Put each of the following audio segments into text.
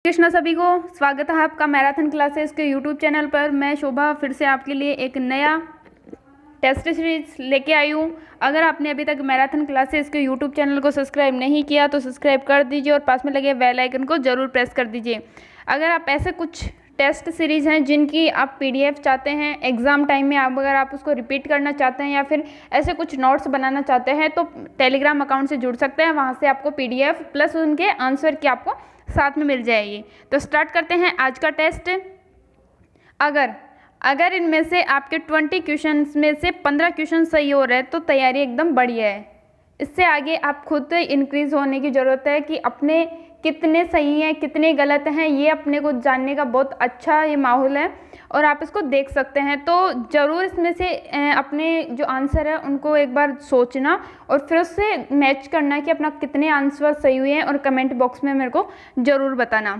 कृष्णा, सभी को स्वागत है आपका मैराथन क्लासेस के यूट्यूब चैनल पर। मैं शोभा फिर से आपके लिए एक नया टेस्ट सीरीज लेके आई हूँ। अगर आपने अभी तक मैराथन क्लासेस के यूट्यूब चैनल को सब्सक्राइब नहीं किया तो सब्सक्राइब कर दीजिए और पास में लगे बेल आइकन को ज़रूर प्रेस कर दीजिए। अगर आप ऐसे कुछ टेस्ट सीरीज़ हैं जिनकी आप पीडीएफ चाहते हैं एग्ज़ाम टाइम में, अगर आप उसको रिपीट करना चाहते हैं या फिर ऐसे कुछ नोट्स बनाना चाहते हैं तो टेलीग्राम अकाउंट से जुड़ सकते हैं। वहाँ से आपको पीडीएफ प्लस उनके आंसर की आपको साथ में मिल जाएगी। तो स्टार्ट करते हैं आज का टेस्ट। अगर इनमें से आपके 20 क्वेश्चंस में से 15 क्वेश्चन सही हो रहे हैं तो तैयारी एकदम बढ़िया है। इससे आगे आप खुद इंक्रीज होने की ज़रूरत है कि अपने कितने सही हैं कितने गलत हैं, ये अपने को जानने का बहुत अच्छा ये माहौल है और आप इसको देख सकते हैं। तो ज़रूर इसमें से अपने जो आंसर है उनको एक बार सोचना और फिर उससे मैच करना कि अपना कितने आंसर सही हुए हैं और कमेंट बॉक्स में मेरे को ज़रूर बताना।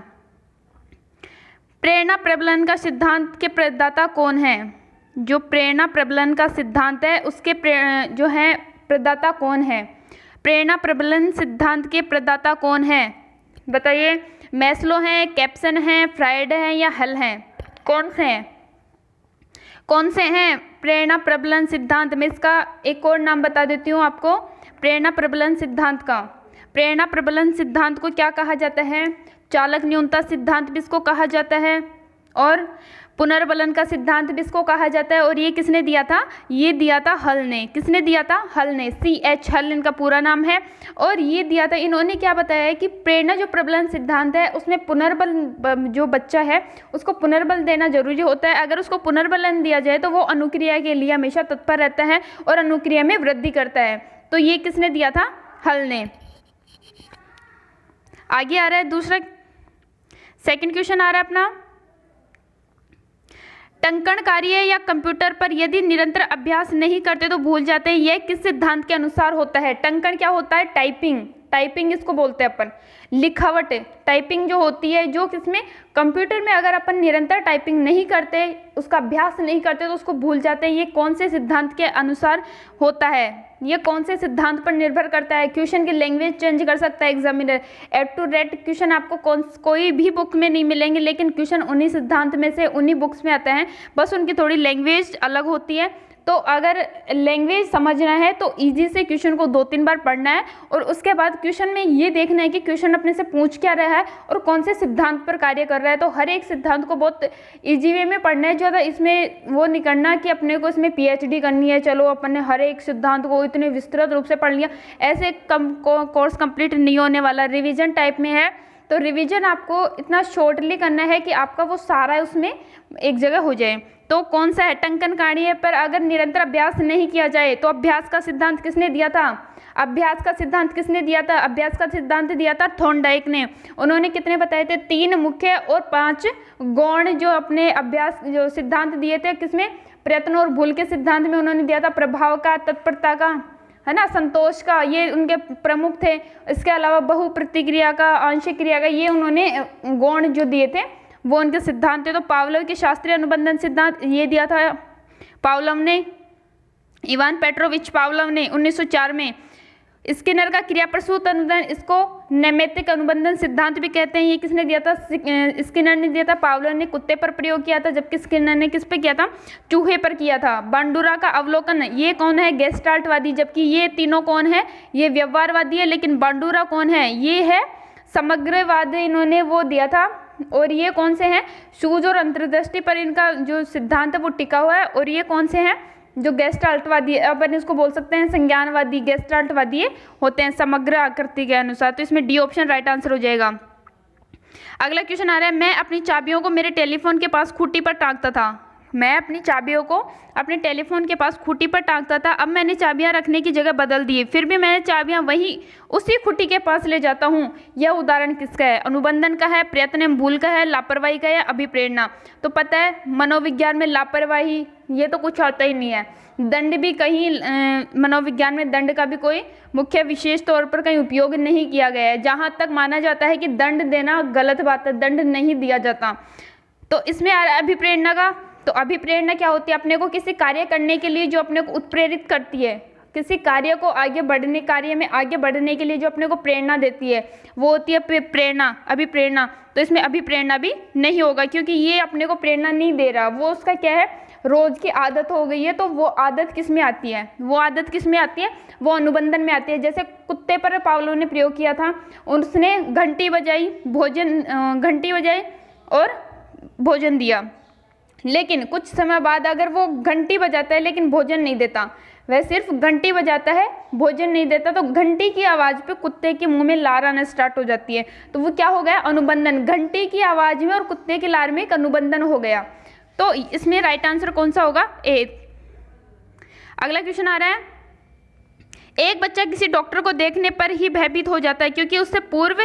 प्रेरणा प्रबलन का सिद्धांत के प्रदाता कौन है? जो प्रेरणा प्रबलन का सिद्धांत है उसके जो है प्रदाता कौन है? प्रेरणा प्रबलन सिद्धांत के प्रदाता कौन है बताइए। मैस्लो हैं, कैप्सन हैं, फ्रायड हैं या हल हैं? कौन से हैं प्रेरणा प्रबलन सिद्धांत में? इसका एक और नाम बता देती हूँ आपको प्रेरणा प्रबलन सिद्धांत का। प्रेरणा प्रबलन सिद्धांत को क्या कहा जाता है? चालक न्यूनता सिद्धांत भी इसको कहा जाता है और पुनर्बलन का सिद्धांत भी इसको कहा जाता है। और ये किसने दिया था? ये दिया था हल ने। किसने दिया था? हल ने। CH हल इनका पूरा नाम है। और ये दिया था, इन्होंने क्या बताया है कि प्रेरणा जो प्रबलन सिद्धांत है उसमें पुनर्बल जो बच्चा है उसको पुनर्बल देना जरूरी होता है। अगर उसको पुनर्बलन दिया जाए तो वो अनुक्रिया के लिए हमेशा तत्पर रहता है और अनुक्रिया में वृद्धि करता है। तो ये किसने दिया था? हल ने। आगे आ रहा है दूसरा, सेकंड क्वेश्चन आ रहा है अपना। टंकण कार्य या कंप्यूटर पर यदि निरंतर अभ्यास नहीं करते तो भूल जाते हैं, यह किस सिद्धांत के अनुसार होता है? टंकण क्या होता है? टाइपिंग इसको बोलते हैं अपन। लिखावट टाइपिंग जो होती है, जो किसमें? कंप्यूटर में। अगर अपन निरंतर टाइपिंग नहीं करते, उसका अभ्यास नहीं करते तो उसको भूल जाते हैं। ये कौन से सिद्धांत के अनुसार होता है? ये कौन से सिद्धांत पर निर्भर करता है? क्वेश्चन की लैंग्वेज चेंज कर सकता है examiner. Add to red question आपको कोई भी बुक में नहीं मिलेंगे, लेकिन क्वेश्चन उन्हीं सिद्धांत में से उन्हीं बुक्स में आते हैं, बस उनकी थोड़ी लैंग्वेज अलग होती है। तो अगर लैंग्वेज समझना है तो इजी से क्वेश्चन को 2-3 बार पढ़ना है और उसके बाद क्वेश्चन में ये देखना है कि क्वेश्चन अपने से पूछ क्या रहा है और कौन से सिद्धांत पर कार्य कर रहा है। तो हर एक सिद्धांत को बहुत इजी वे में पढ़ना है। ज़्यादा इसमें वो नहीं करना कि अपने को इसमें PhD करनी है, चलो अपन ने हर एक सिद्धांत को इतने विस्तृत रूप से पढ़ लिया, ऐसे कोर्स कंप्लीट नहीं होने वाला। रिविजन टाइप में है तो रिवीजन आपको इतना शॉर्टली करना है कि आपका वो सारा उसमें एक जगह हो जाए। तो कौन सा है? टंकण कार्य पर अगर निरंतर अभ्यास नहीं किया जाए तो अभ्यास का सिद्धांत किसने दिया था? अभ्यास का सिद्धांत किसने दिया था? अभ्यास का सिद्धांत दिया था थॉर्नडाइक ने। उन्होंने कितने बताए थे? 3 मुख्य और 5 गौण जो अपने अभ्यास जो सिद्धांत दिए थे। किसमें? प्रयत्न और भूल के सिद्धांत में उन्होंने दिया था प्रभाव का, तत्परता का, है ना, संतोष का, ये उनके प्रमुख थे। इसके अलावा बहु प्रतिक्रिया का, आंशिक क्रिया का, ये उन्होंने गौण जो दिए थे वो उनके सिद्धांत थे। तो पावलोव के शास्त्रीय अनुबंधन सिद्धांत ये दिया था पावलोव ने, इवान पेट्रोविच पावलोव ने 1904 में। स्किनर का क्रिया प्रसूत अनुबंधन, इसको नैमित्तिक अनुबंधन सिद्धांत भी कहते हैं। ये किसने दिया था? स्किनर ने दिया था। पावलोव ने कुत्ते पर प्रयोग किया था, जबकि स्किनर ने किस पे किया था? चूहे पर किया था। बांडुरा का अवलोकन, ये कौन है? गेस्टाल्टवादी। जबकि ये तीनों कौन है? ये व्यवहारवादी है। लेकिन बांडुरा कौन है? ये है समग्रवाद, इन्होंने वो दिया था। और ये कौन से हैं? सूझ और अंतर्दृष्टि पर इनका जो सिद्धांत है वो टिका हुआ है। और ये कौन से हैं? जो गेस्टाल्टवादी, अपन इसको बोल सकते हैं संज्ञानवादी। गेस्टाल्टवादी होते हैं समग्र आकृति के अनुसार। तो इसमें डी ऑप्शन राइट आंसर हो जाएगा। अगला क्वेश्चन आ रहा है। मैं अपनी चाबियों को मेरे टेलीफोन के पास खूंटी पर टांगता था। मैं अपनी चाबियों को अपने टेलीफोन के पास खूंटी पर टांगता था। अब मैंने चाबियां रखने की जगह बदल दी, फिर भी मैं चाबियां वही उसी खूंटी के पास ले जाता हूँ। यह उदाहरण किसका है? अनुबंधन का है, प्रयत्न एवं भूल का है, लापरवाही का है, अभिप्रेरणा। तो पता है मनोविज्ञान में लापरवाही ये तो कुछ आता ही नहीं है। दंड भी कहीं मनोविज्ञान में दंड का भी कोई मुख्य विशेष तौर पर कहीं उपयोग नहीं किया गया है। जहाँ तक माना जाता है कि दंड देना गलत बात है, दंड नहीं दिया जाता। तो इसमें आ रहा है अभिप्रेरणा का। तो अभिप्रेरणा क्या होती है? अपने को किसी कार्य करने के लिए जो अपने को उत्प्रेरित करती है, किसी कार्य में आगे बढ़ने के लिए जो अपने को प्रेरणा देती है वो होती है प्रेरणा, अभिप्रेरणा। तो इसमें अभिप्रेरणा भी नहीं होगा क्योंकि ये अपने को प्रेरणा नहीं दे रहा, वो उसका क्या है, रोज की आदत हो गई है। तो वो आदत किस में आती है, वो अनुबंधन में आती है। जैसे कुत्ते पर पावलोव ने प्रयोग किया था, उसने घंटी बजाई और भोजन दिया, लेकिन कुछ समय बाद अगर वो घंटी बजाता है लेकिन भोजन नहीं देता, वह सिर्फ घंटी बजाता है भोजन नहीं देता, तो घंटी की आवाज़ पे कुत्ते के मुंह में लार आना स्टार्ट हो जाती है। तो वो क्या हो गया, अनुबंधन। घंटी की आवाज़ में और कुत्ते की लार में एक अनुबंधन हो गया। तो इसमें राइट आंसर कौन सा होगा, ए। अगला क्वेश्चन आ रहा है, एक बच्चा किसी डॉक्टर को देखने पर ही भयभीत हो जाता है क्योंकि उससे पूर्व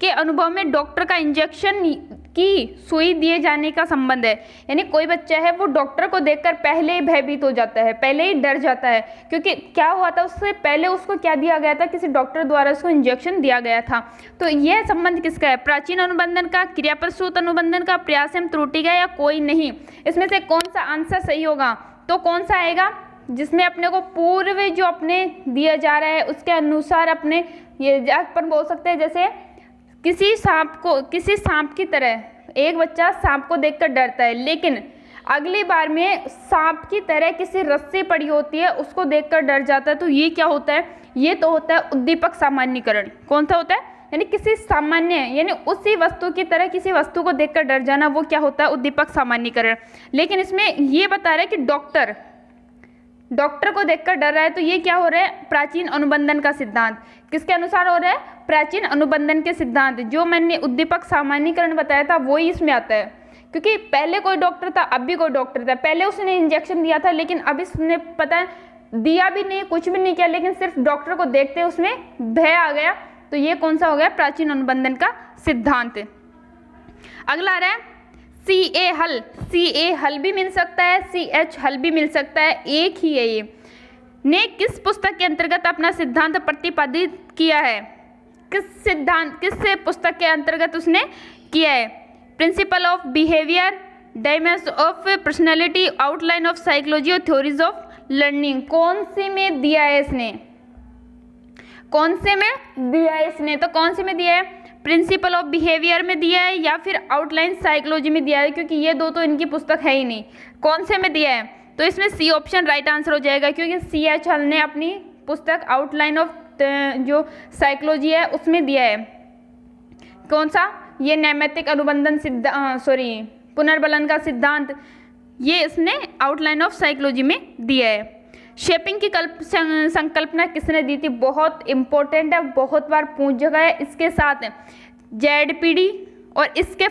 के अनुभव में डॉक्टर का इंजेक्शन की सुई दिए जाने का संबंध है। यानी कोई बच्चा है वो डॉक्टर को देखकर पहले ही भयभीत हो जाता है, पहले ही डर जाता है, क्योंकि क्या हुआ था, उससे पहले उसको क्या दिया गया था, किसी डॉक्टर द्वारा उसको इंजेक्शन दिया गया था। तो यह संबंध किसका है, प्राचीन अनुबंधन का, क्रियाप्रसूत अनुबंधन का, प्रयास एवं त्रुटि का, या कोई नहीं। इसमें से कौन सा आंसर सही होगा, तो कौन सा आएगा, जिसमें अपने को पूर्व जो अपने दिया जा रहा है उसके अनुसार अपने ये अपन बोल सकते हैं। जैसे किसी सांप की तरह एक बच्चा सांप को देखकर डरता है, लेकिन अगली बार में सांप की तरह किसी रस्सी पड़ी होती है उसको देखकर डर जाता है। तो ये क्या होता है, ये तो होता है उद्दीपक सामान्यीकरण। कौन सा होता है, यानी किसी सामान्य, यानी उसी वस्तु की तरह किसी वस्तु को देखकर डर जाना, वो क्या होता है, उद्दीपक सामान्यीकरण। लेकिन इसमें ये बता रहा है कि डॉक्टर को देखकर डर रहा है, तो ये क्या हो रहा है, प्राचीन अनुबंधन का सिद्धांत। किसके अनुसार हो रहा है, प्राचीन अनुबंधन के सिद्धांत। जो मैंने उद्दीपक सामान्यीकरण बताया था वही इसमें आता है, क्योंकि पहले कोई डॉक्टर था, अब भी कोई डॉक्टर था। पहले उसने इंजेक्शन दिया था, लेकिन अब इसने पता है दिया भी नहीं, कुछ भी नहीं किया, लेकिन सिर्फ डॉक्टर को देखते उसमें भय आ गया। तो ये कौन सा हो गया, प्राचीन अनुबंधन का सिद्धांत। अगला आ रहा है CA हल भी मिल सकता है, CH हल भी मिल सकता है, एक ही है ये। ने किस पुस्तक के अंतर्गत अपना सिद्धांत प्रतिपादित किया है, किस पुस्तक के अंतर्गत उसने किया है, principle of behaviour, dimension of personality, outline of psychology और थ्योरीज ऑफ लर्निंग। कौन से में दिया है इसने, तो कौन से में दिया है, प्रिंसिपल ऑफ बिहेवियर में दिया है या फिर आउटलाइन साइकोलॉजी में दिया है, क्योंकि ये दो तो इनकी पुस्तक है ही नहीं। कौन से में दिया है, तो इसमें सी ऑप्शन राइट आंसर हो जाएगा, क्योंकि CH हल ने अपनी पुस्तक आउटलाइन ऑफ जो साइकोलॉजी है उसमें दिया है। कौन सा, ये नैमित्तिक अनुबंधन पुनर्बलन का सिद्धांत, ये इसने आउटलाइन ऑफ साइकोलॉजी में दिया है। शेपिंग की संकल्पना किसने दी थी, बहुत इंपॉर्टेंट है, बहुत बार पूछ जगह है। इसके साथ ZPD और इसके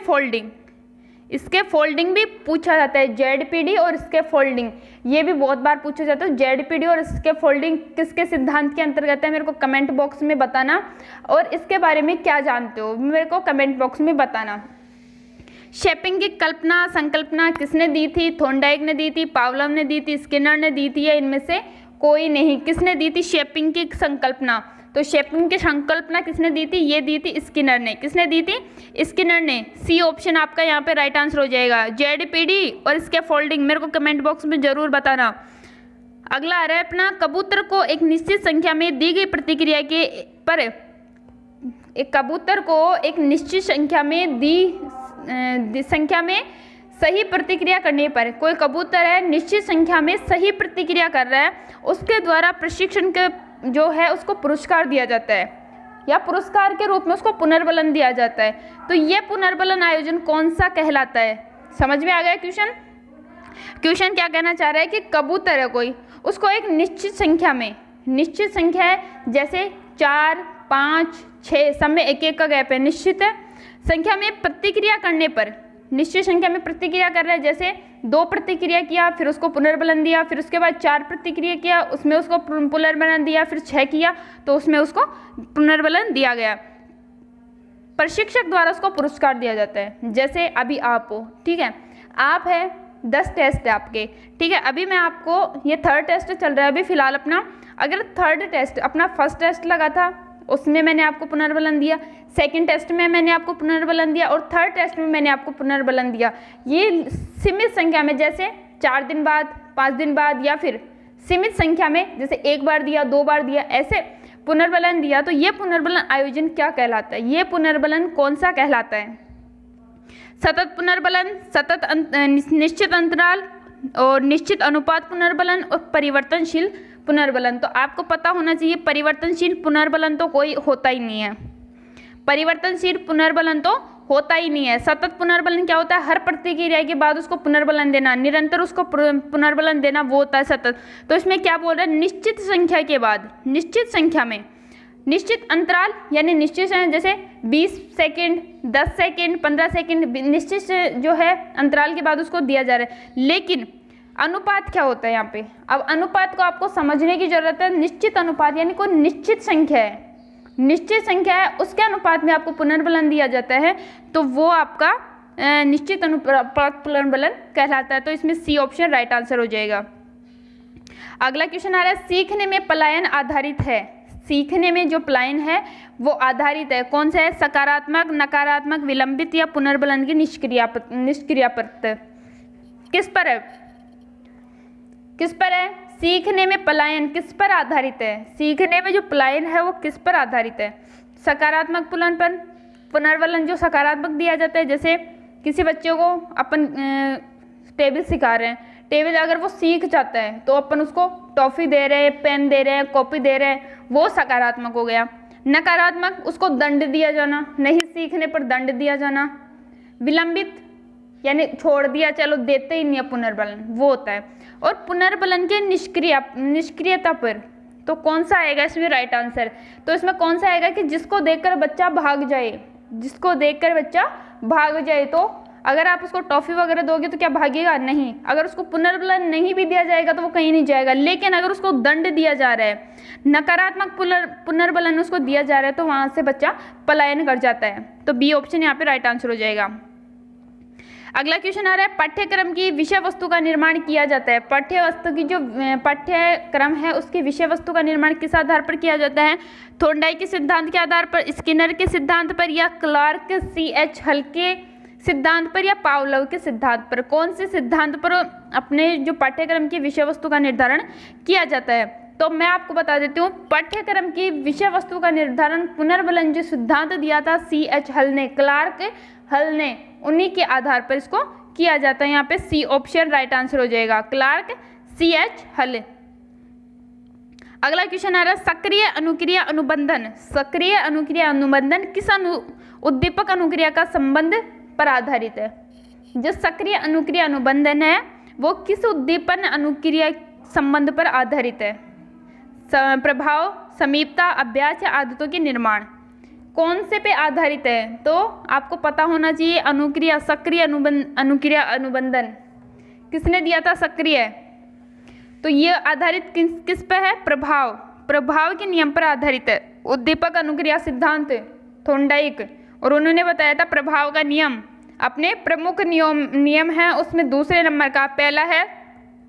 फोल्डिंग भी पूछा जाता है, ZPD और इसके फोल्डिंग, ये भी बहुत बार पूछा जाता है। ZPD और इसके फोल्डिंग किसके सिद्धांत के अंतर्गत है, मेरे को कमेंट बॉक्स में बताना, और इसके बारे में क्या जानते हो मेरे को कमेंट बॉक्स में बताना। शेपिंग की संकल्पना किसने दी थी, थॉर्नडाइक ने दी थी, पावलोव ने दी थी, स्किनर ने दी थी, या इनमें से कोई नहीं। किसने दी थी शेपिंग की संकल्पना, तो शेपिंग की संकल्पना किसने दी थी, ये दी थी स्किनर ने। किसने दी थी, स्किनर ने। सी ऑप्शन आपका यहाँ पे राइट आंसर हो जाएगा। ZPD और इसके फोल्डिंग मेरे को कमेंट बॉक्स में जरूर बताना। अगला आ रहा है अपना, कबूतर को एक निश्चित संख्या में दी गई प्रतिक्रिया के पर, एक कबूतर को एक निश्चित संख्या में सही प्रतिक्रिया करने पर, कोई कबूतर है निश्चित संख्या में सही प्रतिक्रिया कर रहा है, उसके द्वारा प्रशिक्षण के जो है उसको पुरस्कार दिया जाता है, या पुरस्कार के रूप में उसको पुनर्बलन दिया जाता है। तो ये पुनर्बलन आयोजन कौन सा कहलाता है, समझ में आ गया क्वेश्चन क्या कहना चाह रहा है कि कबूतर है कोई, उसको एक निश्चित संख्या है, जैसे 4, 5, 6 सब में एक का गैप है, निश्चित संख्या में प्रतिक्रिया करने पर, निश्चित संख्या में प्रतिक्रिया कर रहा है, जैसे 2 प्रतिक्रिया किया फिर उसको पुनर्बलन दिया, फिर उसके बाद 4 प्रतिक्रिया किया उसमें उसको पुनर्बलन दिया, फिर 6 किया तो उसमें उसको पुनर्बलन दिया गया। प्रशिक्षक द्वारा उसको पुरस्कार दिया जाता है। जैसे अभी आप हो, ठीक है, आप है 10 टेस्ट है आपके, ठीक है, अभी मैं आपको, ये 3rd टेस्ट चल रहा है अभी फिलहाल अपना, अगर 3rd टेस्ट अपना 1st टेस्ट लगा था उसमें मैंने आपको पुनर्बलन दिया, 2nd टेस्ट में मैंने आपको पुनर्बलन दिया, और 3rd टेस्ट में मैंने आपको पुनर्बलन दिया। ये सीमित संख्या में, जैसे 4 दिन बाद, 5 दिन बाद, या फिर सीमित संख्या में, जैसे एक बार दिया, 2 बार दिया, ऐसे पुनर्बलन दिया, तो ये पुनर्बलन आयोजन क्या कहलाता है? ये पुनर्बलन कौन सा कहलाता है? सतत पुनर्बलन, निश्चित अंतराल और निश्चित अनुपात पुनर्बलन और परिवर्तनशील पुनर्बलन। तो आपको पता होना चाहिए परिवर्तनशील पुनर्बलन तो कोई होता ही नहीं है, परिवर्तनशील पुनर्बलन तो होता ही नहीं है। सतत पुनर्बलन क्या होता है? हर प्रतिक्रिया के बाद उसको पुनर्बलन देना, निरंतर उसको पुनर्बलन देना, वो होता है सतत। तो इसमें क्या बोल रहा है? निश्चित संख्या के बाद, निश्चित संख्या में निश्चित अंतराल, यानी निश्चित जैसे 20 सेकंड, 10 सेकंड, 15 सेकंड, निश्चित जो है अंतराल के बाद उसको दिया जा रहा है। लेकिन अनुपात क्या होता है यहाँ पे? अब अनुपात को आपको समझने की जरूरत है। निश्चित अनुपात यानी कोई निश्चित संख्या है, निश्चित संख्या है, उसके अनुपात में आपको पुनर्बलन दिया जाता है, तो वो आपका निश्चित अनुपात पुनर्बलन कहलाता है। तो इसमें सी ऑप्शन राइट आंसर हो जाएगा। अगला क्वेश्चन आ रहा है, सीखने में पलायन आधारित है। सीखने में जो पलायन है वो आधारित है, कौन सा है? सकारात्मक, नकारात्मक, विलंबित या पुनर्बलन की निष्क्रियापत। किस पर है? किस पर है? सीखने में पलायन किस पर आधारित है? सीखने में जो पलायन है वो किस पर आधारित है? सकारात्मक पुनर्बलन जो सकारात्मक दिया जाता है, जैसे किसी बच्चे को अपन टेबल सिखा रहे हैं, टेबल अगर वो सीख जाता है तो अपन उसको टॉफी दे रहे हैं, पेन दे रहे हैं, कॉपी दे रहे हैं, वो सकारात्मक हो गया। नकारात्मक, उसको दंड दिया जाना, नहीं सीखने पर दंड दिया जाना। विलंबित यानी छोड़ दिया, चलो देते ही नहीं है पुनर्बलन, वो होता है। और पुनर्बलन के निष्क्रियता पर, तो कौन सा आएगा इसमें राइट आंसर? तो इसमें कौन सा आएगा कि जिसको देखकर बच्चा भाग जाए, जिसको देखकर बच्चा भाग जाए। तो अगर आप उसको टॉफी वगैरह दोगे तो क्या भागेगा? नहीं। अगर उसको पुनर्बलन नहीं भी दिया जाएगा तो वो कहीं नहीं जाएगा। लेकिन अगर उसको दंड दिया जा रहा है, नकारात्मक पुनर्बलन उसको दिया जा रहा है, तो वहां से बच्चा पलायन कर जाता है। तो बी ऑप्शन यहाँ पे राइट आंसर हो जाएगा। अगला क्वेश्चन आ रहा है, पाठ्यक्रम की विषय वस्तु का निर्माण किया जाता है। पाठ्यवस्तु की जो पाठ्यक्रम है उसकी विषय वस्तु का निर्माण किस आधार पर किया जाता है? थॉर्नडाइक के सिद्धांत के आधार पर, स्किनर के सिद्धांत पर, या क्लार्क CH हल के सिद्धांत पर, या पावलोव के सिद्धांत पर? कौन से सिद्धांत पर अपने जो पाठ्यक्रम की विषय वस्तु का निर्धारण किया जाता है? तो मैं आपको बता देती हूँ, पाठ्यक्रम की विषय वस्तु का निर्धारण पुनर्बलन जो सिद्धांत दिया था CH हल ने, क्लार्क हल ने, उन्हीं के आधार पर इसको किया जाता है। यहाँ पे सी ऑप्शन राइट आंसर हो जाएगा, क्लार्क CH हल। अगला क्वेश्चन आ रहा है, सक्रिय अनुक्रिया अनुबंधन। सक्रिय अनुक्रिया अनुबंधन किस उद्दीपक अनुक्रिया का संबंध पर आधारित है? जो सक्रिय अनुक्रिया अनुबंधन है वो किस उद्दीपन अनुक्रिया संबंध पर आधारित है? प्रभाव, समीपता, अभ्यास या आदतों के निर्माण, कौन से पे आधारित है? तो आपको पता होना चाहिए अनुक्रिया, सक्रिय अनुक्रिया अनुबंधन किसने दिया था? सक्रिय। तो ये आधारित किस पे है? प्रभाव, प्रभाव के नियम पर आधारित है। उद्दीपक अनुक्रिया सिद्धांत थॉर्नडाइक, और उन्होंने बताया था प्रभाव का नियम अपने प्रमुख नियम है, उसमें दूसरे नंबर का पहला है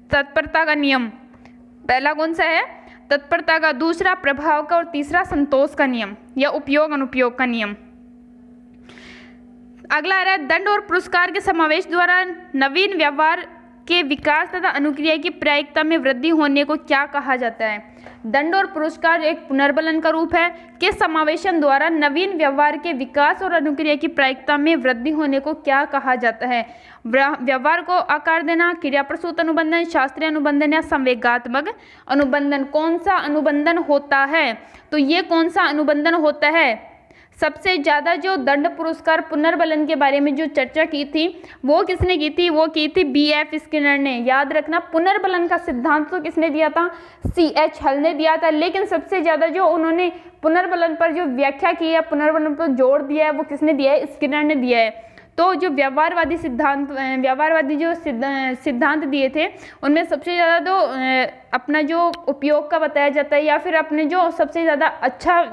तत्परता का नियम। पहला कौन सा है? तत्परता का, दूसरा प्रभाव का, और तीसरा संतोष का नियम या उपयोग अनुपयोग का नियम। अगला आ रहा है, दंड और पुरस्कार के समावेश द्वारा नवीन व्यवहार के विकास तथा अनुक्रिया की प्रायिकता में वृद्धि होने को क्या कहा जाता है? दंड और पुरस्कार एक पुनर्बलन का रूप है के समावेशन द्वारा नवीन व्यवहार के विकास और अनुक्रिया की प्रायिकता में वृद्धि होने को क्या कहा जाता है? व्यवहार को आकार देना, क्रियाप्रसूत अनुबंधन, शास्त्रीय अनुबंधन या संवेगात्मक अनुबंधन। कौन सा अनुबंधन होता है? तो ये कौन सा अनुबंधन होता है? सबसे ज़्यादा जो दंड पुरस्कार पुनर्बलन के बारे में जो चर्चा की थी वो किसने की थी? वो की थी BF स्किनर ने। याद रखना, पुनर्बलन का सिद्धांत तो किसने दिया था? CH हल ने दिया था। लेकिन सबसे ज़्यादा जो उन्होंने पुनर्बलन पर जो व्याख्या की है, पुनर्बलन पर जोर दिया है, वो किसने दिया है? स्किनर ने दिया है। तो जो व्यवहारवादी जो सिद्धांत दिए थे उनमें सबसे ज़्यादा तो अपना जो उपयोग का बताया जाता है, या फिर अपने जो सबसे ज़्यादा अच्छा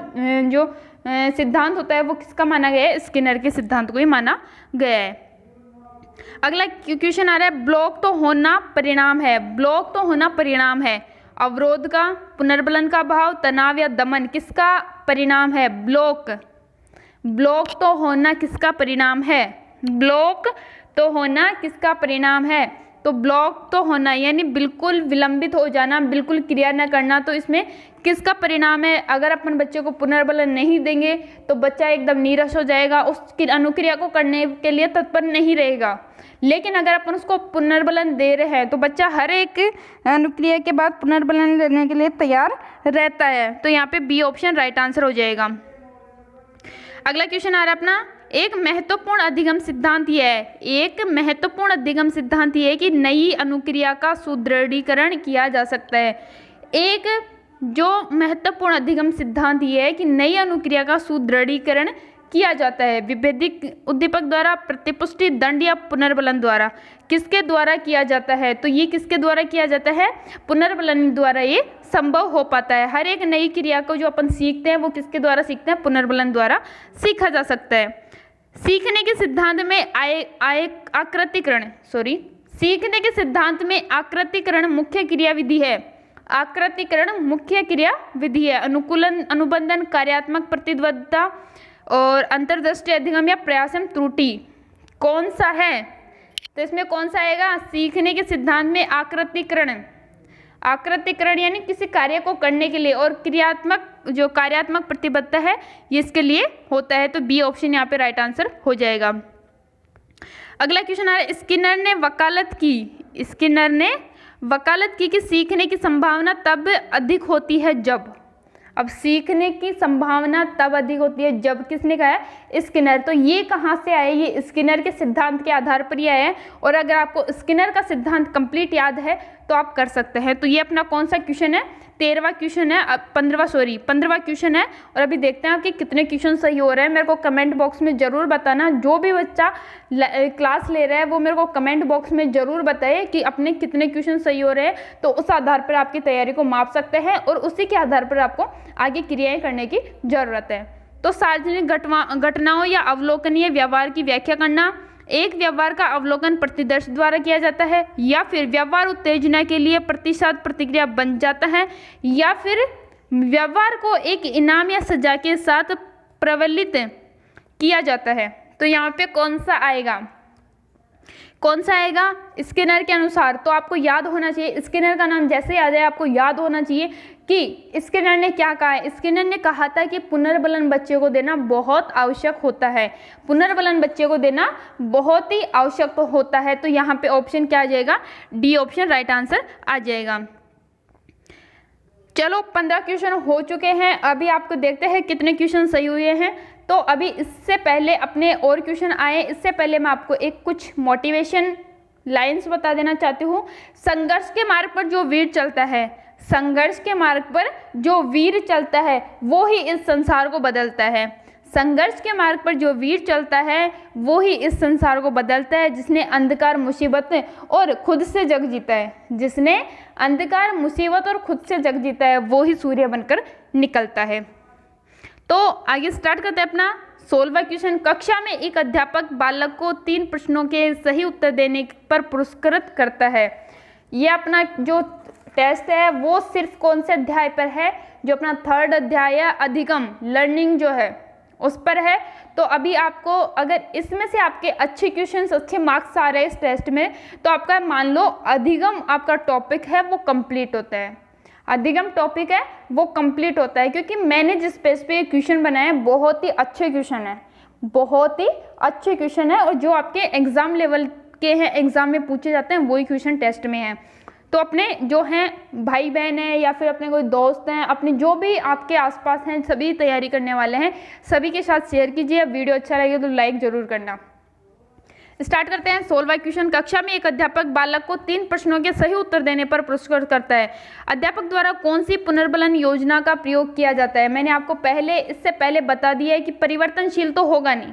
जो सिद्धांत होता है वो किसका माना गया है? स्किनर के सिद्धांत को ही माना गया है। अगला क्वेश्चन आ रहा है, ब्लॉक तो होना परिणाम है। ब्लॉक तो होना परिणाम है। अवरोध का, पुनर्बलन का अभाव, तनाव या दमन किसका परिणाम है? ब्लॉक तो होना किसका परिणाम है? ब्लॉक तो होना किसका परिणाम है? तो ब्लॉक तो होना, यानी बिल्कुल विलंबित हो जाना, बिल्कुल क्रिया न करना, तो इसमें किसका परिणाम है? अगर अपन बच्चे को पुनर्बलन नहीं देंगे तो बच्चा एकदम नीरस हो जाएगा, उसकी अनुक्रिया को करने के लिए तत्पर नहीं रहेगा। लेकिन अगर अपन उसको पुनर्बलन दे रहे हैं तो बच्चा हर एक अनुक्रिया के बाद पुनर्बलन लेने के लिए तैयार रहता है। तो यहाँ पे बी ऑप्शन राइट आंसर हो जाएगा। अगला क्वेश्चन आ रहा है अपना, एक महत्वपूर्ण अधिगम सिद्धांत यह है, एक महत्वपूर्ण अधिगम सिद्धांत यह है कि नई अनुक्रिया का सुदृढ़ीकरण किया जा सकता है। एक जो महत्वपूर्ण अधिगम सिद्धांत यह है कि नई अनुक्रिया का सुदृढ़ीकरण किया जाता है विभेदिक उद्दीपक द्वारा, प्रतिपुष्टि, दंड या पुनर्बलन द्वारा। किसके द्वारा किया जाता है? तो ये किसके द्वारा किया जाता है? पुनर्बलन द्वारा ये संभव हो पाता है। हर एक नई क्रिया को जो अपन सीखते हैं वो किसके द्वारा सीखते हैं? पुनर्बलन द्वारा सीखा जा सकता है। सीखने के सिद्धांत में सीखने के सिद्धांत में आकृतिकरण मुख्य क्रिया विधि है। आकृतिकरण मुख्य क्रिया विधि है। अनुकूलन, अनुबंधन, कार्यात्मक प्रतिबद्धता और अंतर्दृष्टि अधिगम या प्रयासन त्रुटि कौन सा है? तो इसमें कौन सा आएगा? सीखने के सिद्धांत में आकृतिकरण, आकृतिकरण यानी किसी कार्य को करने के लिए, और क्रियात्मक जो कार्यात्मक प्रतिबद्धता है ये इसके लिए होता है। तो बी ऑप्शन यहाँ पे राइट आंसर हो जाएगा। अगला क्वेश्चन आ रहा है, स्किनर ने वकालत की कि सीखने की संभावना तब अधिक होती है जब, अब सीखने की संभावना तब अधिक होती है जब, किसने कहा है? स्किनर। तो ये कहाँ से आए? ये स्किनर के सिद्धांत के आधार पर ही आए हैं, और अगर आपको स्किनर का सिद्धांत कंप्लीट याद है तो आप कर सकते हैं। तो ये अपना कौन सा क्वेश्चन है? 13वां क्वेश्चन है, 15वां क्वेश्चन है। और अभी देखते हैं आपके कितने क्वेश्चन सही हो रहे हैं। मेरे को कमेंट बॉक्स में ज़रूर बताना। जो भी बच्चा क्लास ले रहा है वो मेरे को कमेंट बॉक्स में ज़रूर बताए कि अपने कितने क्वेश्चन सही हो रहे हैं, तो उस आधार पर आपकी तैयारी को माप सकते हैं और उसी के आधार पर आपको आगे क्रियाएं करने की ज़रूरत है। तो सार्वजनिक घटनाओं या अवलोकनीय व्यवहार की व्याख्या करना। एक व्यवहार का अवलोकन प्रतिदर्श द्वारा किया जाता है, या फिर व्यवहार उत्तेजना के लिए प्रतिसाद प्रतिक्रिया बन जाता है, या फिर व्यवहार को एक इनाम या सजा के साथ प्रवलित किया जाता है। तो यहाँ पे कौन सा आएगा? स्किनर के अनुसार। तो आपको याद होना चाहिए, स्किनर का नाम जैसे याद है आपको याद होना चाहिए कि स्किनर ने क्या कहा है। स्किनर ने कहा था कि पुनर्बलन बच्चे को देना बहुत आवश्यक होता है, पुनर्बलन बच्चे को देना बहुत ही आवश्यक होता है। तो यहाँ पे ऑप्शन क्या आ जाएगा? डी ऑप्शन राइट आंसर आ जाएगा। चलो 15 क्वेश्चन हो चुके हैं। अभी आपको देखते हैं कितने क्वेश्चन सही हुए हैं। तो अभी इससे पहले अपने और क्वेश्चन आए, इससे पहले मैं आपको एक कुछ मोटिवेशन लाइंस बता देना चाहती हूँ। संघर्ष के मार्ग पर जो वीर चलता है, संघर्ष के मार्ग पर जो वीर चलता है वो ही इस संसार को बदलता है। संघर्ष के मार्ग पर जो वीर चलता है वो ही इस संसार को बदलता है। जिसने अंधकार, मुसीबत और खुद से जग जीता है, जिसने अंधकार, मुसीबत और खुद से जग जीता है वो ही सूर्य बनकर निकलता है। तो आगे स्टार्ट करते हैं अपना 16वां क्वेश्चन। कक्षा में एक अध्यापक बालक को 3 प्रश्नों के सही उत्तर देने पर पुरस्कृत करता है। ये अपना जो टेस्ट है वो सिर्फ कौन से अध्याय पर है? जो अपना 3rd अध्याय है, अधिगम, लर्निंग जो है उस पर है। तो अभी आपको अगर इसमें से आपके अच्छे क्वेश्चंस, अच्छे मार्क्स आ रहे हैं इस टेस्ट में, तो आपका मान लो अधिगम आपका टॉपिक है वो कंप्लीट होता है। अधिगम टॉपिक है वो कंप्लीट होता है, क्योंकि मैंने जिस पेज पे ये क्वेश्चन बनाए हैं बहुत ही अच्छे क्वेश्चन है, बहुत ही अच्छे क्वेश्चन है, और जो आपके एग्जाम लेवल के हैं, एग्जाम में पूछे जाते हैं वही क्वेश्चन टेस्ट में है। तो अपने जो हैं भाई बहन हैं या फिर अपने कोई दोस्त हैं, अपने जो भी आपके आसपास हैं, सभी तैयारी करने वाले हैं, सभी के साथ शेयर कीजिए। वीडियो अच्छा लगे तो लाइक जरूर करना। स्टार्ट करते हैं 16वां क्वेश्चन। कक्षा में एक अध्यापक बालक को 3 प्रश्नों के सही उत्तर देने पर पुरस्कृत करता है। अध्यापक द्वारा कौन सी पुनर्बलन योजना का प्रयोग किया जाता है? मैंने आपको इससे पहले बता दिया है कि परिवर्तनशील तो होगा नहीं,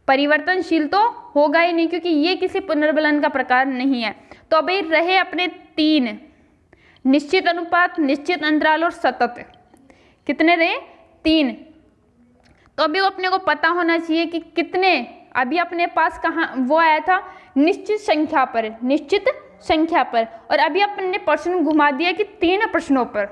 परिवर्तनशील तो होगा ही नहीं, क्योंकि ये किसी पुनर्बलन का प्रकार नहीं है। तो अभी रहे अपने 3, निश्चित अनुपात, निश्चित अंतराल और सतत। कितने रहे? 3। तो अभी अपने को पता होना चाहिए कि कितने, अभी अपने पास कहाँ वो आया था? निश्चित संख्या पर, निश्चित संख्या पर। और अभी अपन ने प्रश्न घुमा दिया कि 3 प्रश्नों पर,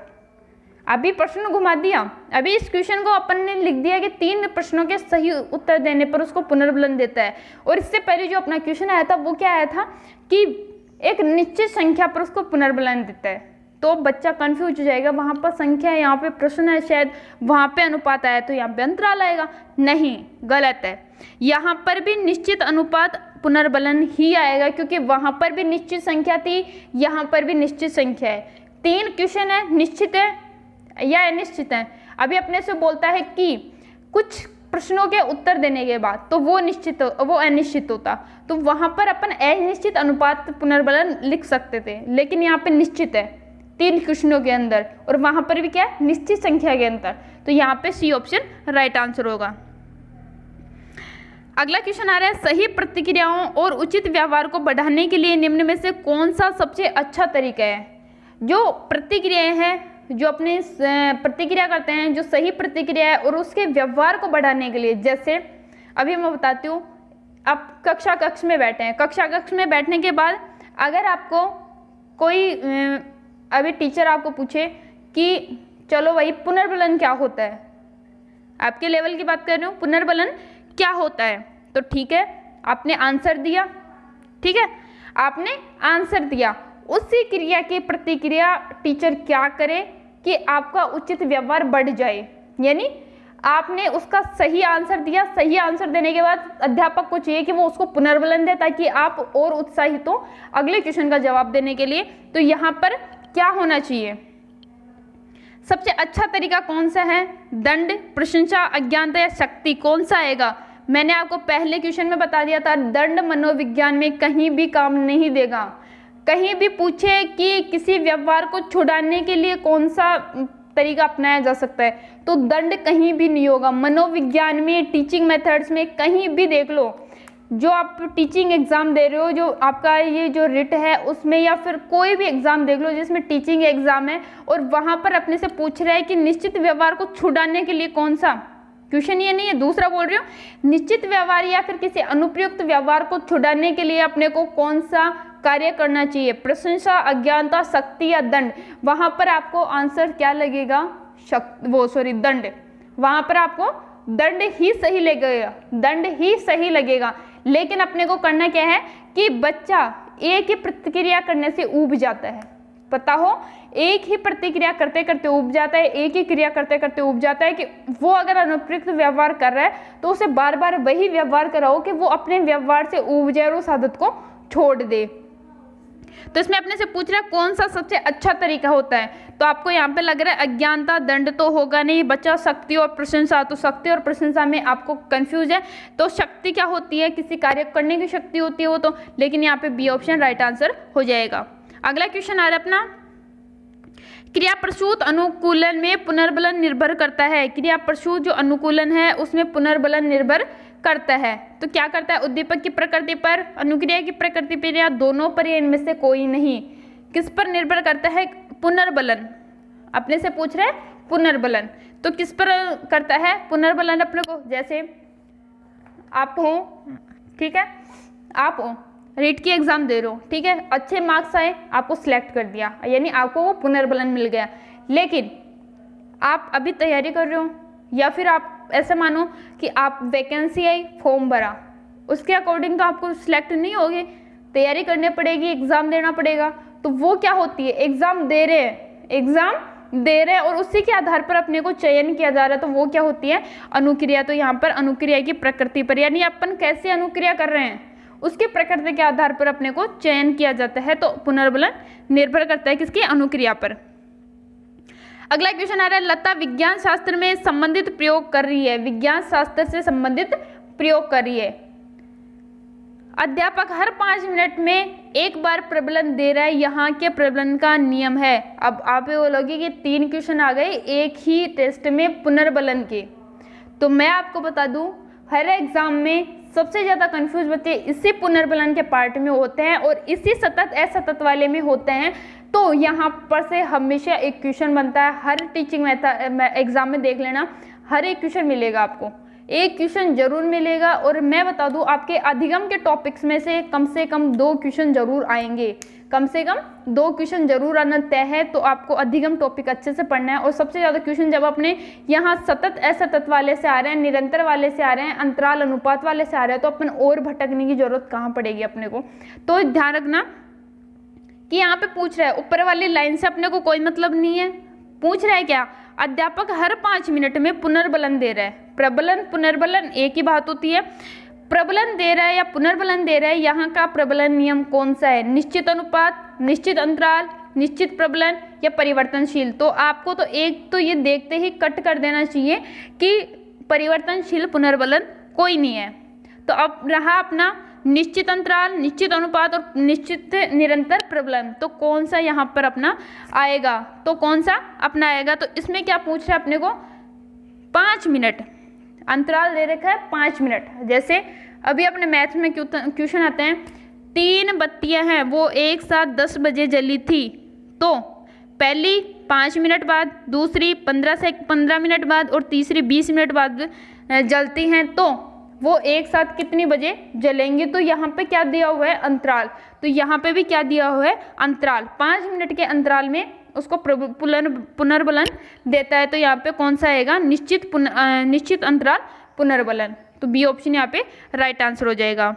अभी प्रश्न घुमा दिया। अभी इस क्वेश्चन को अपन ने लिख दिया कि 3 प्रश्नों के सही उत्तर देने पर उसको पुनर्बलन देता है। और इससे पहले जो अपना क्वेश्चन आया था वो क्या आया था कि एक निश्चित संख्या पर उसको पुनर्बलन देता है, तो बच्चा कंफ्यूज हो जाएगा, वहाँ पर संख्या है, यहाँ पे प्रश्न है, शायद वहाँ पे अनुपात आया तो यहाँ पे अंतराल आएगा। नहीं, गलत है। यहाँ पर भी निश्चित अनुपात पुनर्बलन ही आएगा, क्योंकि वहाँ पर भी निश्चित संख्या थी, यहाँ पर भी निश्चित संख्या है। 3 क्वेश्चन है, निश्चित है या अनिश्चित है। अभी अपने से बोलता है कि कुछ प्रश्नों के उत्तर देने के बाद तो वो अनिश्चित होता, तो वहाँ पर अपन अनिश्चित अनुपात पुनर्बलन लिख सकते थे, लेकिन यहाँ पे निश्चित है 3 क्वेश्चनों के अंदर, और वहाँ पर भी क्या है, निश्चित संख्या के अंदर, तो यहाँ पे सी ऑप्शन राइट आंसर होगा। अगला क्वेश्चन आ रहा है, सही प्रतिक्रियाओं और उचित व्यवहार को बढ़ाने के लिए निम्न में से कौन सा सबसे अच्छा तरीका है। जो प्रतिक्रियाएं हैं, जो अपने प्रतिक्रिया करते हैं, जो सही प्रतिक्रिया है और उसके व्यवहार को बढ़ाने के लिए, जैसे अभी मैं बताती हूँ, आप कक्ष में बैठे हैं, कक्ष में बैठने के बाद अगर आपको कोई अभी टीचर आपको पूछे कि चलो भाई पुनर्बलन क्या होता है, आपके लेवल की बात कर रही हूँ, पुनर्बलन क्या होता है, तो ठीक है आपने आंसर दिया, ठीक है आपने आंसर दिया, उसी क्रिया की प्रतिक्रिया टीचर क्या करे कि आपका उचित व्यवहार बढ़ जाए, यानी आपने उसका सही आंसर दिया, सही आंसर देने के बाद अध्यापक को चाहिए कि वो उसको पुनर्बलन दे ताकि आप और उत्साहित हो अगले क्वेश्चन का जवाब देने के लिए। तो यहाँ पर क्या होना चाहिए, सबसे अच्छा तरीका कौन सा है, दंड, प्रशंसा, अज्ञानता या शक्ति, कौन सा आएगा। मैंने आपको पहले क्वेश्चन में बता दिया था, दंड मनोविज्ञान में कहीं भी काम नहीं देगा। कहीं भी पूछे कि किसी व्यवहार को छुड़ाने के लिए कौन सा तरीका अपनाया जा सकता है, तो दंड कहीं भी नहीं होगा। मनोविज्ञान में, टीचिंग मेथड्स में कहीं भी देख लो, जो आप टीचिंग एग्जाम दे रहे हो, जो आपका ये जो रिट है उसमें, या फिर कोई भी एग्जाम देख लो जिसमें टीचिंग एग्जाम है और वहां पर अपने से पूछ रहा है कि निश्चित व्यवहार को छुड़ाने के लिए कौन सा, क्वेश्चन ये नहीं है, दूसरा बोल रही हूँ, निश्चित व्यवहार या फिर किसी अनुप्रयुक्त व्यवहार को छुड़ाने के लिए अपने को कौन सा कार्य करना चाहिए, प्रशंसा, अज्ञानता, शक्ति या दंड। वहां पर आपको आंसर क्या लगेगा, दंड। वहां पर आपको दंड ही सही लगेगा, दंड ही सही लगेगा। लेकिन अपने को करना क्या है कि बच्चा एक ही प्रतिक्रिया करने से ऊब जाता है, पता हो, एक ही प्रतिक्रिया करते करते ऊब जाता है, एक ही क्रिया करते करते ऊब जाता है कि वो अगर अनुप्रयुक्त व्यवहार कर रहा है तो उसे बार बार वही व्यवहार कराओ कि वो अपने व्यवहार से ऊब जाए और उस आदत को छोड़ दे। तो इसमें अपने से पूछ रहा है कौन सा सबसे अच्छा तरीका होता है, तो आपको यहाँ पे लग रहा है अज्ञानता, दंड तो होगा नहीं, बचा शक्ति और प्रशंसा, तो शक्ति और प्रशंसा में आपको कंफ्यूज है। तो शक्ति क्या होती है, किसी कार्य करने की शक्ति होती है वो तो, लेकिन यहाँ पे बी ऑप्शन राइट आंसर हो जाएगा। अगला क्वेश्चन आ रहा है अपना, क्रिया प्रसूत अनुकूलन में पुनर्बलन निर्भर करता है। क्रिया प्रसूत जो अनुकूलन है उसमें पुनर्बलन निर्भर करता है, तो क्या करता है, उद्दीपक की प्रकृति पर, अनुक्रिया की प्रकृति पर, या दोनों पर, या इनमें से कोई नहीं। किस पर निर्भर करता है, पुनर्बलन। अपने से पूछ रहे हैं पुनर्बलन, तो किस पर करता है पुनर्बलन अपने को, जैसे आप हो, ठीक है, आप हो, रीट की एग्जाम दे रहे हो, ठीक है, अच्छे मार्क्स आए, आपको सिलेक्ट कर दिया, यानी आपको वो पुनर्बलन मिल गया। लेकिन आप अभी तैयारी कर रहे हो, या फिर आप ऐसे मानो कि आप वैकेंसी आई, फॉर्म भरा, उसके अकॉर्डिंग तो आपको सिलेक्ट नहीं होगी, तैयारी करनी पड़ेगी, एग्जाम देना पड़ेगा, तो वो क्या होती है, एग्जाम दे रहे हैं और उसी के आधार पर अपने को चयन किया जा रहा है, तो वो क्या होती है, अनुक्रिया। तो यहाँ पर अनुक्रिया की प्रकृति पर, यानी अपन कैसे अनुक्रिया कर रहे हैं उसके प्रकृति के आधार पर अपने को चयन किया जाता है। तो पुनर्बलन निर्भर करता है किसकी, अनुक्रिया पर। अगला क्वेश्चन आ रहा है, लता विज्ञान शास्त्र में संबंधित प्रयोग कर रही है, विज्ञान शास्त्र से संबंधित प्रयोग कर रही है। अध्यापक हर 5 मिनट में एक बार प्रबलन दे रहा है, यहाँ के प्रबलन का नियम है। अब आप ये बोलोगे कि 3 क्वेश्चन आ गए एक ही टेस्ट में पुनर्बलन के, तो मैं आपको बता दूं हर एग्जाम में सबसे ज़्यादा कंफ्यूज बच्चे इसी पुनर्बलन के पार्ट में होते हैं और इसी सतत असतत वाले में होते हैं। तो यहाँ पर से हमेशा एक क्वेश्चन बनता है, हर टीचिंग एग्जाम में देख लेना, हर एक क्वेश्चन मिलेगा आपको, एक क्वेश्चन जरूर मिलेगा। और मैं बता दूं आपके अधिगम के टॉपिक्स में से कम 2 क्वेश्चन जरूर आएंगे, कम से कम 2 क्वेश्चन जरूर आना तय है। तो आपको अधिगम टॉपिक अच्छे से पढ़ना है। और सबसे ज़्यादा क्वेश्चन जब अपने यहाँ सतत असतत वाले से आ रहे हैं, निरंतर वाले से आ रहे हैं, अंतराल अनुपात वाले से आ रहे हैं, तो अपन और भटकने की जरूरत कहाँ पड़ेगी अपने को। तो ध्यान रखना कि यहाँ पे पूछ रहा है ऊपर वाली लाइन से अपने को कोई मतलब नहीं है। पूछ रहा है क्या, अध्यापक हर 5 मिनट में पुनर्बलन दे रहा है। प्रबलन पुनर्बलन एक ही बात होती है। प्रबलन दे रहा है या पुनर्बलन दे रहा है, यहाँ का प्रबलन नियम कौन सा है, निश्चित अनुपात, निश्चित अंतराल, निश्चित प्रबलन या परिवर्तनशील। तो आपको तो एक तो ये देखते ही कट कर देना चाहिए कि परिवर्तनशील पुनर्बलन कोई नहीं है। तो अब रहा अपना निश्चित अंतराल, निश्चित अनुपात और निश्चित निरंतर प्रबलन। तो कौन सा यहाँ पर अपना आएगा, तो कौन सा अपना आएगा। तो इसमें क्या पूछ रहा है अपने को, 5 मिनट अंतराल दे रखा है 5 मिनट। जैसे अभी अपने मैथ में क्वेश्चन आते हैं, 3 बत्तियां हैं वो एक साथ 10 बजे जली थी, तो पहली 5 मिनट बाद, दूसरी 15 मिनट बाद और तीसरी 20 मिनट बाद जलती हैं, तो वो एक साथ कितनी बजे जलेंगी। तो यहाँ पे क्या दिया हुआ है, अंतराल। तो यहाँ पे भी क्या दिया हुआ है, अंतराल। 5 मिनट के अंतराल में उसको पुनर्बलन देता है। तो यहाँ पे कौन सा आएगा, निश्चित अंतराल पुनर्बलन। तो बी ऑप्शन यहाँ पे राइट आंसर हो जाएगा।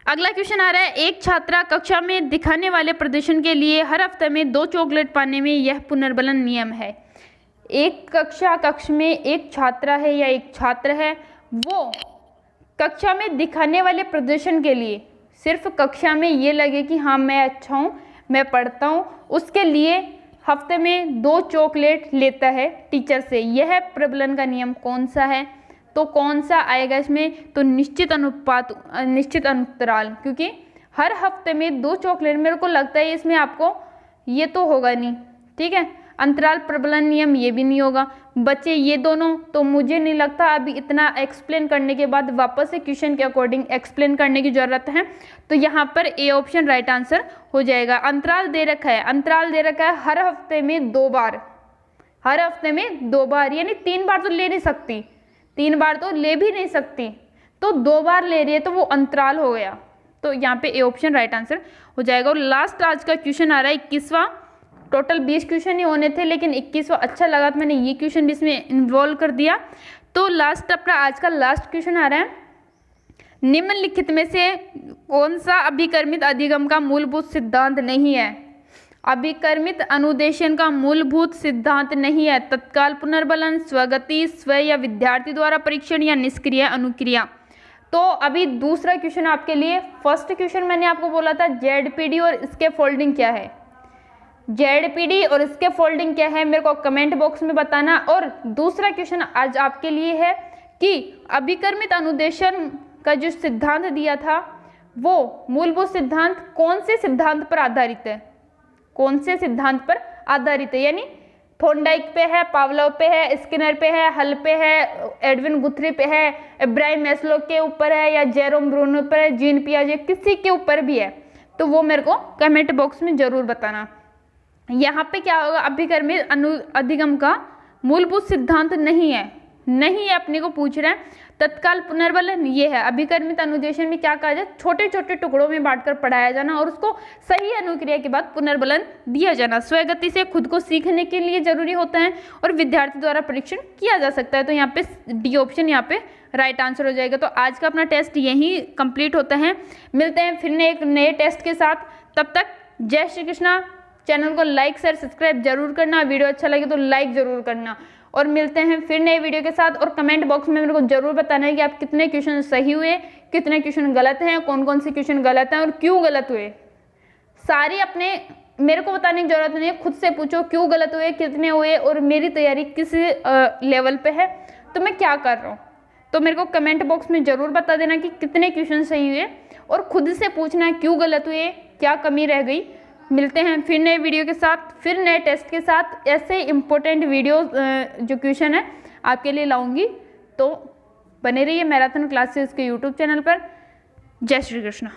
अगला क्वेश्चन आ रहा है, एक छात्रा कक्षा में दिखाने वाले प्रदर्शन के लिए हर हफ्ते में 2 चॉकलेट पाने में यह पुनर्बलन नियम है। एक कक्ष में एक छात्रा है या एक छात्र है, वो कक्षा में दिखाने वाले प्रदर्शन के लिए, सिर्फ कक्षा में ये लगे कि हाँ मैं अच्छा हूँ, मैं पढ़ता हूँ, उसके लिए हफ्ते में 2 चॉकलेट लेता है टीचर से। यह प्रबलन का नियम कौन सा है, तो कौन सा आएगा इसमें, तो निश्चित अनुपात, निश्चित अंतराल। क्योंकि हर हफ्ते में 2 चॉकलेट, मेरे को लगता है इसमें आपको ये तो होगा नहीं, ठीक है। अंतराल प्रबलन नियम ये भी नहीं होगा। बच्चे ये दोनों तो मुझे नहीं लगता अभी इतना एक्सप्लेन करने के बाद वापस से क्वेश्चन के अकॉर्डिंग एक्सप्लेन करने की ज़रूरत है। तो यहाँ पर ए ऑप्शन राइट आंसर हो जाएगा। अंतराल दे रखा है, अंतराल दे रखा है हर हफ्ते में 2 बार, हर हफ्ते में 2 बार, यानी 3 बार तो ले नहीं सकती, 3 बार तो ले भी नहीं सकती, तो 2 बार ले रही है, तो वो अंतराल हो गया। तो यहाँ पे ए ऑप्शन राइट आंसर हो जाएगा। और लास्ट आज का क्वेश्चन आ रहा है 21वां। टोटल 20 क्वेश्चन ही होने थे, लेकिन 21वां अच्छा लगा तो मैंने ये क्वेश्चन भी इसमें इन्वॉल्व कर दिया। तो लास्ट अपना आज का लास्ट क्वेश्चन आ रहा है, निम्नलिखित में से कौन सा अभिकर्मित अधिगम का मूलभूत सिद्धांत नहीं है। अभिकर्मित अनुदेशन का मूलभूत सिद्धांत नहीं है, तत्काल पुनर्बलन, स्वगति, स्व या विद्यार्थी द्वारा परीक्षण या निष्क्रिय अनुक्रिया। तो अभी दूसरा क्वेश्चन आपके लिए, फर्स्ट क्वेश्चन मैंने आपको बोला था जेडपीडी और इसके फोल्डिंग क्या है, जेडपीडी और इसके फोल्डिंग क्या है मेरे को कमेंट बॉक्स में बताना। और दूसरा क्वेश्चन आज आपके लिए है कि अभिकर्मित अनुदेशन का जो सिद्धांत दिया था वो मूलभूत सिद्धांत कौन से सिद्धांत पर आधारित है, कौन से सिद्धांत पर आधारित है। यानी थॉर्नडाइक पे है, पावलोव पे है, स्किनर पे है, हल पे है, एडविन गुथरी पे है, इब्राहिम मैस्लो के ऊपर है या जेरोम ब्रूनो पर है, जीन पियाजे, किसी के ऊपर भी है, तो वो मेरे को कमेंट बॉक्स में जरूर बताना। यहाँ पे क्या होगा, अभिकर्मित अधिगम का मूलभूत सिद्धांत नहीं है, नहीं है अपने को पूछ रहे हैं। तत्काल पुनर्बलन ये है, अभिकर्मित अनुदेशन में क्या कहा जाए, छोटे छोटे टुकड़ों में बांटकर पढ़ाया जाना और उसको सही अनुक्रिया के बाद पुनर्बलन दिया जाना। स्वगति से खुद को सीखने के लिए जरूरी होता है और विद्यार्थी द्वारा परीक्षण किया जा सकता है। तो यहाँ पे डी ऑप्शन यहाँ पे राइट आंसर हो जाएगा। तो आज का अपना टेस्ट यहीं कंप्लीट होता है। मिलते हैं फिर एक नए टेस्ट के साथ, तब तक जय श्री कृष्णा। चैनल को लाइक शेयर सब्सक्राइब जरूर करना, वीडियो अच्छा लगे तो लाइक जरूर करना, और मिलते हैं फिर नए वीडियो के साथ। और कमेंट बॉक्स में मेरे को जरूर बताना है कि आप कितने क्वेश्चन सही हुए, कितने क्वेश्चन गलत हैं, कौन कौन से क्वेश्चन गलत हैं और क्यों गलत हुए। सारे अपने मेरे को बताने की जरूरत नहीं है, खुद से पूछो क्यों गलत हुए, कितने हुए और मेरी तैयारी किस लेवल पे है, तो मैं क्या कर रहा हूँ। तो मेरे को कमेंट बॉक्स में ज़रूर बता देना कि कितने क्वेश्चन सही हुए और खुद से पूछना है क्यों गलत हुए, क्या कमी रह गई। मिलते हैं फिर नए वीडियो के साथ, फिर नए टेस्ट के साथ। ऐसे इंपॉर्टेंट वीडियो जो क्वेश्चन है आपके लिए लाऊंगी, तो बने रहिए मैराथन क्लासेस के यूट्यूब चैनल पर। जय श्री कृष्ण।